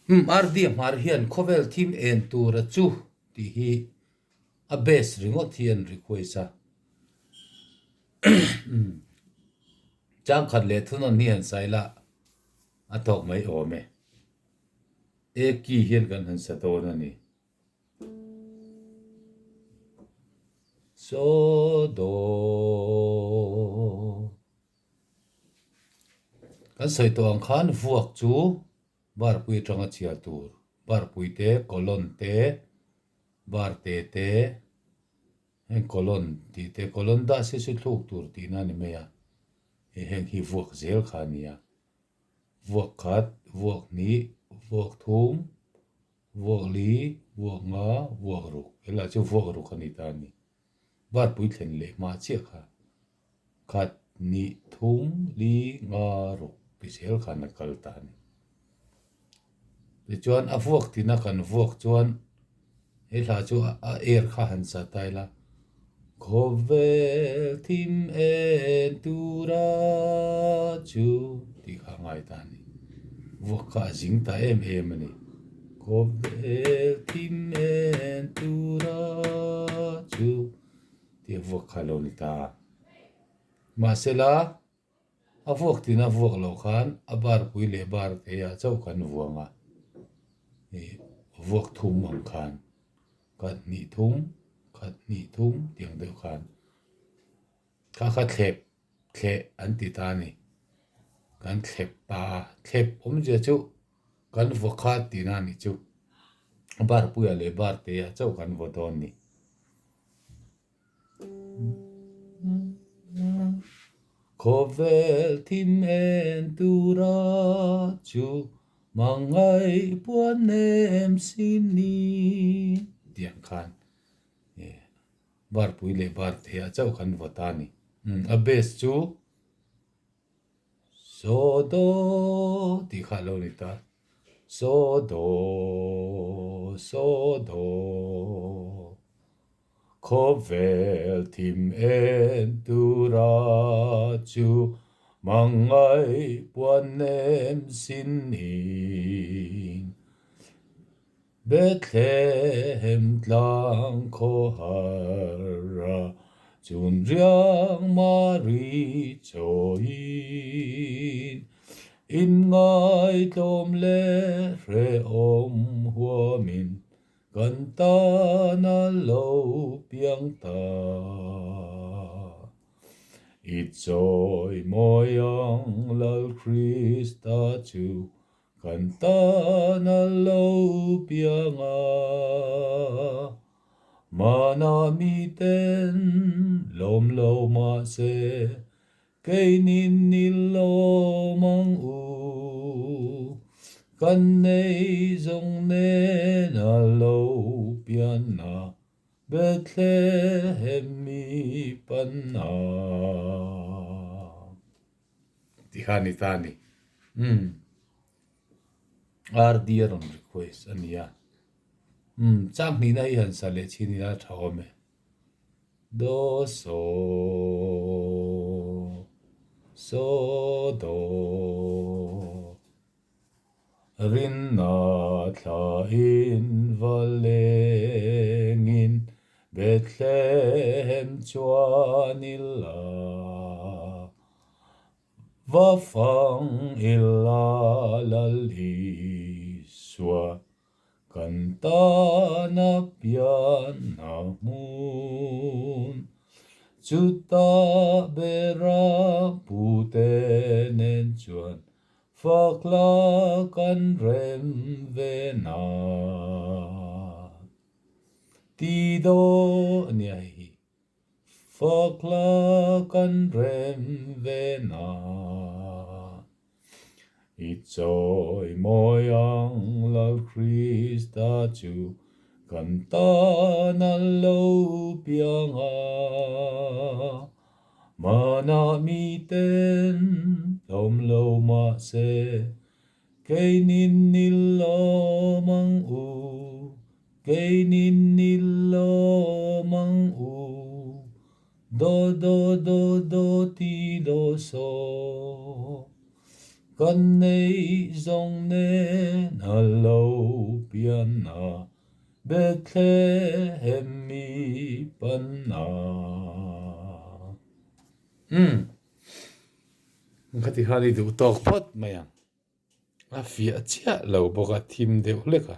ardi mar hian khovel thim en tur chu ti hi a base ringo thian requesa chang khat le thun on hian saila atok mai ome e ki hian kan han sa to na ni so do kan soi to ang khan vuak chu bar pui tanga chia tur bar pui te kolon te bar te te en kolon ti te kolon da se se thuk tur ti na ni me ya e heng hi vuak zel khania vuak khat vuak ni vuak thum vuak li vuak nga vuak ru ela chu vuak ru khani ta ni bar pui thlen le ma che kha khat ni thum li nga ru ti sel khan na kal ta ni ti chuan a vuak ti na kan vuak chuan he la chu a er kha han sa tai la khovel thim en tura chu ti kha ngai ta ni vuak kha jing ta em em ani khovel thim en tura chu ti vuak kha lo ni ta ma se la a vuak ti na vuak lo khan a bar pui le bar te ya chau kan vuanga e vuak thum ang khan kat ni thum tiang deuh khan kha kha thle an ti ta ni kan thlep pa thlep om je chu kan vuak kha ti na ni chu bar pui le bar te ya chau kan vo don ni khovel thim en tura chu mangai puan em xin ni tiang khan e bar pui le bar the a chau khan vota ni a bes chu so do ti kha lo ni ta so do khovel thim en tura chu mangai puan em xin ni Bethlehem tlang ko hara chun riang mari choin in ngai tom le re om huamin kan ta na lo piang ta it joy moyang lal Christa chu kan ta na lo pianga mana mi ten lom lo ma se cây nín nín lo mang u kan nei zong ne na lo pian na Bethlehem mi pan na tihani tani ar dear on request ania chang ni na han sa le chini na thawme do so do rin na tha in valengin Bethlehem chuanilla va phang illa laliswa kan ta na pian na mun chu ta bera pute nen chuan fakla kan rem ve na ti do nia hi fakla kan rem ve na it joy moyang lal Christa chu kan ta na lo pianga mana mi ten lom lo ma se cây nín nín lo mang u cây nín nín lo mang u do ti do so Kan nei zong ne na lo piana Bethlehem mi panna. Khati khani du tok phot mayang. A fia chia lo boka thim deuh leka.